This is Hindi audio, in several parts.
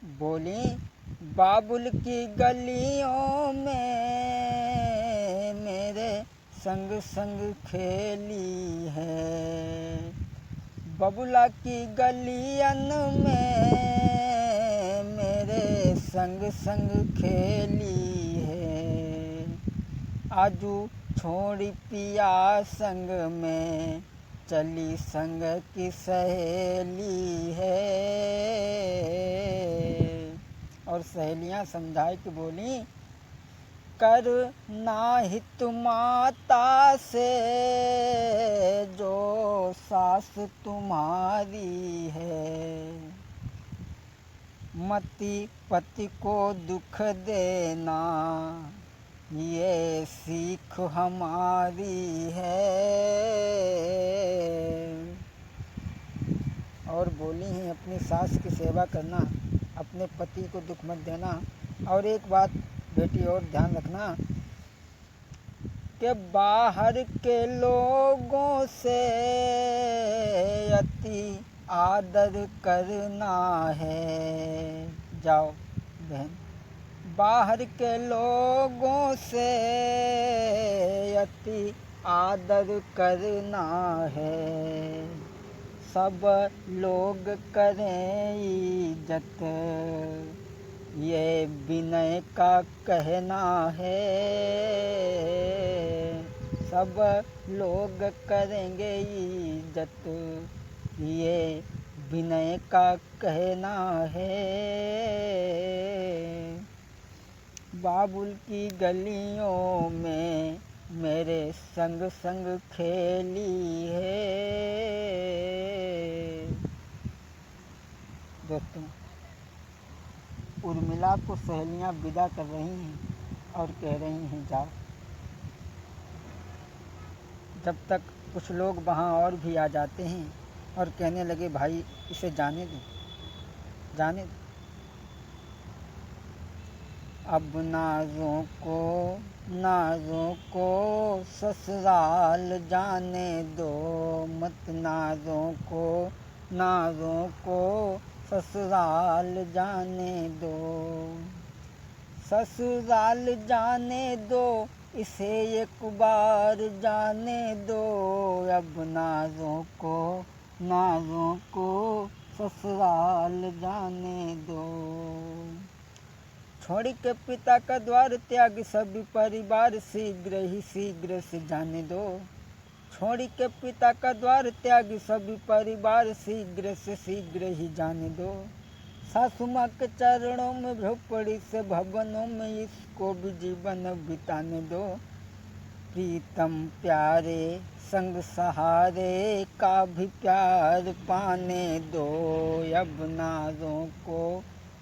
बोली बाबुल की गलियों में मेरे संग संग खेली है, बबुला की गलियन में मेरे संग संग खेली है। आजू छोड़ी पिया संग में चली संग की सहेली है। और सहेलियां समझाए कि बोली कर नाहित माता से जो सास तुम्हारी है, मति पति को दुख देना ये सीख हमारी है। और बोली हैं अपनी सास की सेवा करना, अपने पति को दुख मत देना। और एक बात बेटी और ध्यान रखना कि बाहर के लोगों से अति आदर करना है। जाओ बहन, बाहर के लोगों से अति आदर करना है, सब लोग करें इज्जत ये विनय का कहना है। सब लोग करेंगे इज्जत ये विनय का कहना है। बाबुल की गलियों में मेरे संग संग खेली है। दोस्तों, उर्मिला को सहेलियां विदा कर रही हैं और कह रही हैं जाओ। जब तक कुछ लोग वहाँ और भी आ जाते हैं और कहने लगे भाई इसे जाने दो, जाने दो। अब नाजों को ससुराल जाने दो, मत नाजों को ससुराल जाने दो, ससुराल जाने दो इसे एक बार जाने दो। अब नाजों को ससुराल जाने दो। छोड़ के पिता का द्वार त्याग सभी परिवार शीघ्र से जाने दो। छोड़ के पिता का द्वार त्याग सभी परिवार शीघ्र ही जाने दो। सासु माँ के चरणों में झोपड़ी से भवनों में इसको भी जीवन बिताने दो। प्रीतम प्यारे संग सहारे का भी प्यार पाने दो। अब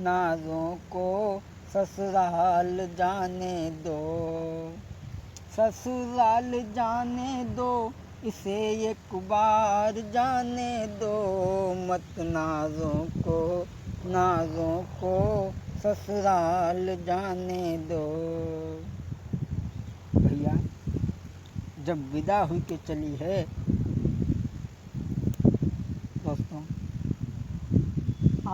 नाजों को ससुराल जाने दो, ससुराल जाने दो इसे एक बार जाने दो। मत नाजों को ससुराल जाने दो। भैया जब विदा हुई के चली है दोस्तों,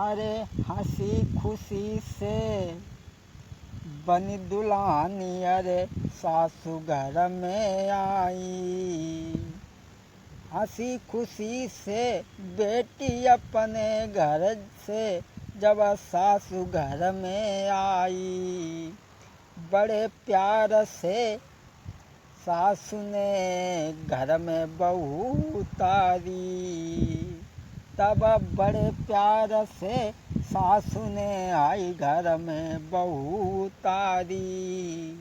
अरे हंसी खुशी से बनी दुल्हनी अरे सासू घर में आई। हंसी खुशी से बेटी अपने घर से जब सासू घर में आई, बड़े प्यार से सासू ने घर में बहू उतारी। तब बड़े प्यार से सासू ने आई घर में बहू उतारी।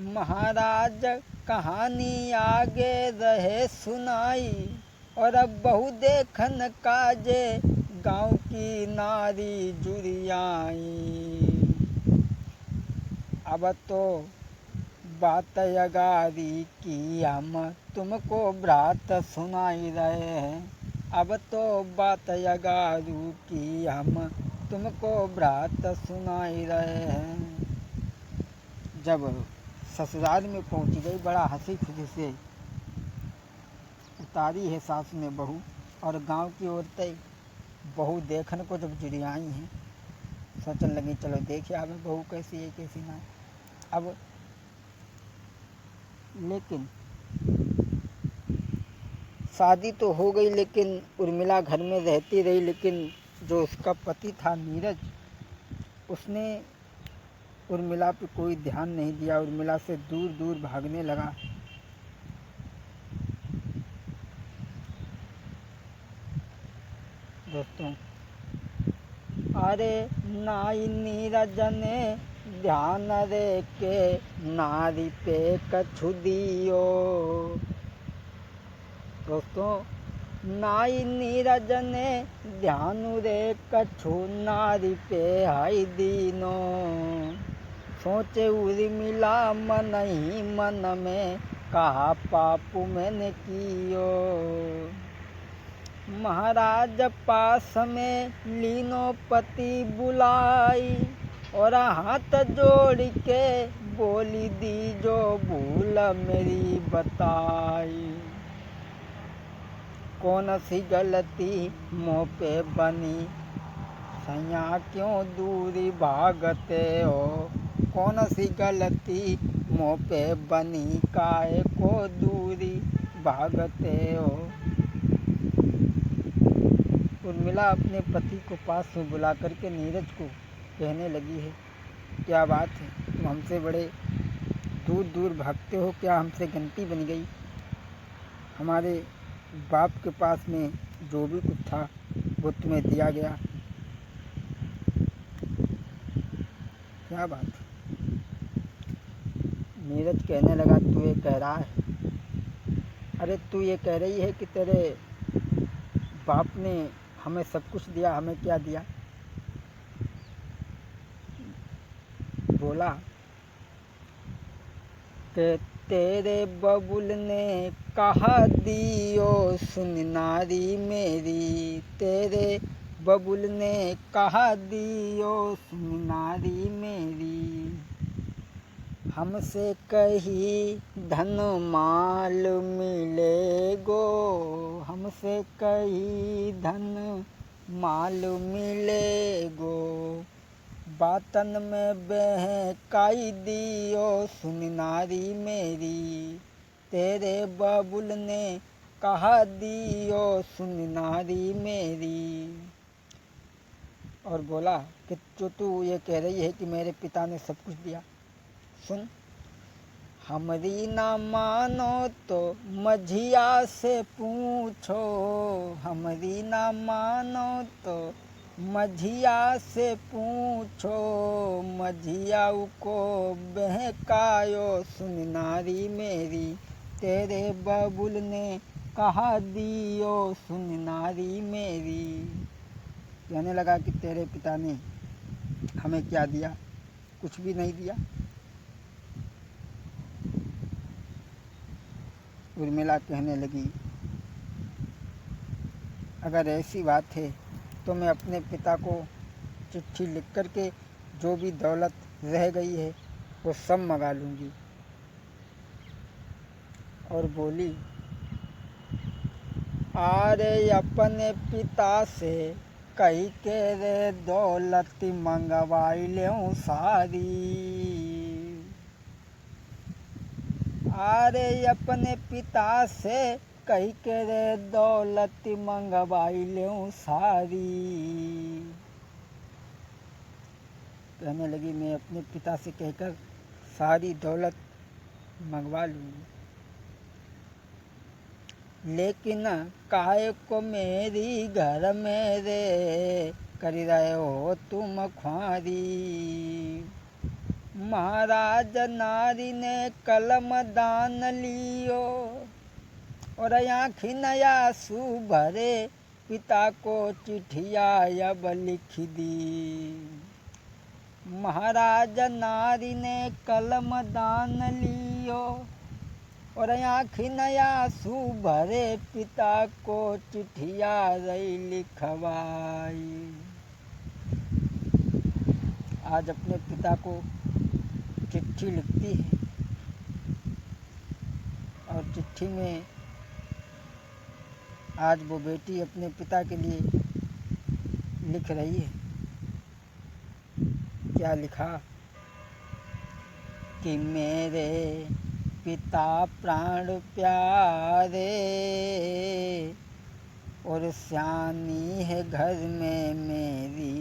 महाराज कहानी आगे रहे सुनाई, और अब बहू देखन काजे गाँव की नारी जुरियाई। अब तो बात अगारी की हम तुमको बात सुनाई रहे हैं। अब तो बात अगारू की हम तुमको बात सुनाई रहे हैं। जब ससुराल में पहुंच गई, बड़ा हंसी खुशी से उतारी है सास ने बहू, और गांव की औरतें बहू देखने को जब जुड़ी आई हैं, सोचने लगी चलो देखिए हमें बहू कैसी है कैसी ना है। अब लेकिन शादी तो हो गई, लेकिन उर्मिला घर में रहती रही। लेकिन जो उसका पति था नीरज, उसने उर्मिला पे कोई ध्यान नहीं दिया, उर्मिला से दूर दूर भागने लगा। दोस्तों, अरे नाई नीरज ने ध्यान रे के नारी पे कछु दियो। दोस्तों, नाई नीरज ने ध्यान रे कछु नारी पे हाई दीनो। सोचे उर्मिला मन ही मन में, कहा पाप मैंने कियो। महाराज पास में लीनो पति बुलाई, और हाथ जोड़ के बोली दी जो भूल मेरी बताई। कौन सी गलती मुँह पे बनी, सैया क्यों दूरी भागते हो। कौन सी गलती मुँह पे बनी, काहे को दूरी भागते हो। उर्मिला अपने पति को पास में बुला करके नीरज को कहने लगी है, क्या बात है, तुम हमसे बड़े दूर दूर भागते हो, क्या हमसे गलती बन गई। हमारे बाप के पास में जो भी कुछ था वो तुम्हें दिया गया, क्या बात है। नीरज कहने लगा, तू ये कह रहा है, अरे तू ये कह रही है कि तेरे बाप ने हमें सब कुछ दिया, हमें क्या दिया। बोला कि तेरे बबुल ने कहा दियो सुन नारी मेरी। तेरे बबुल ने कहा दियो सुन नारी मेरी। हमसे कही धन माल मिलेगो, हमसे कही धन माल मिलेगो। बातन में बहकाई दियो सुन नारी मेरी। तेरे बबुल ने कहा दियो सुन नारी मेरी। और बोला कि जो तू ये कह रही है कि मेरे पिता ने सब कुछ दिया, सुन, हमरी ना मानो तो मझिया से पूछो। हमरी ना मानो तो मझिया से पूछो। मझिया को बहकायो सुन नारी मेरी। तेरे बबुल ने कहा दियो सुन नारी मेरी। कहने लगा कि तेरे पिता ने हमें क्या दिया, कुछ भी नहीं दिया। उर्मिला कहने लगी, अगर ऐसी बात है तो मैं अपने पिता को चिट्ठी लिख करके जो भी दौलत रह गई है वो सब मंगा लूँगी। और बोली, अरे अपने पिता से कही के रे दौलत मंगवाई लेऊँ सारी। अरे अपने पिता से कही के रे दौलत मंगवाई लेऊँ सारी। कहने लगी, मैं अपने पिता से कहकर सारी दौलत मंगवा लूँगी, लेकिन काहे को मेरी घर में रे कर रहे हो तुम ख्वारी। महाराज नारी ने कलम दान लियो, और आँखी नया सू भरे पिता को चिट्ठिया अब लिख दी। महाराज नारी ने कलम दान लियो, और आँखी नया सू भरे पिता को चिट्ठिया रही लिखवाई। आज अपने पिता को चिट्ठी लिखती है, और चिट्ठी में आज वो बेटी अपने पिता के लिए लिख रही है। क्या लिखा कि मेरे पिता प्राण प्यारे और सियानी है घर में मेरी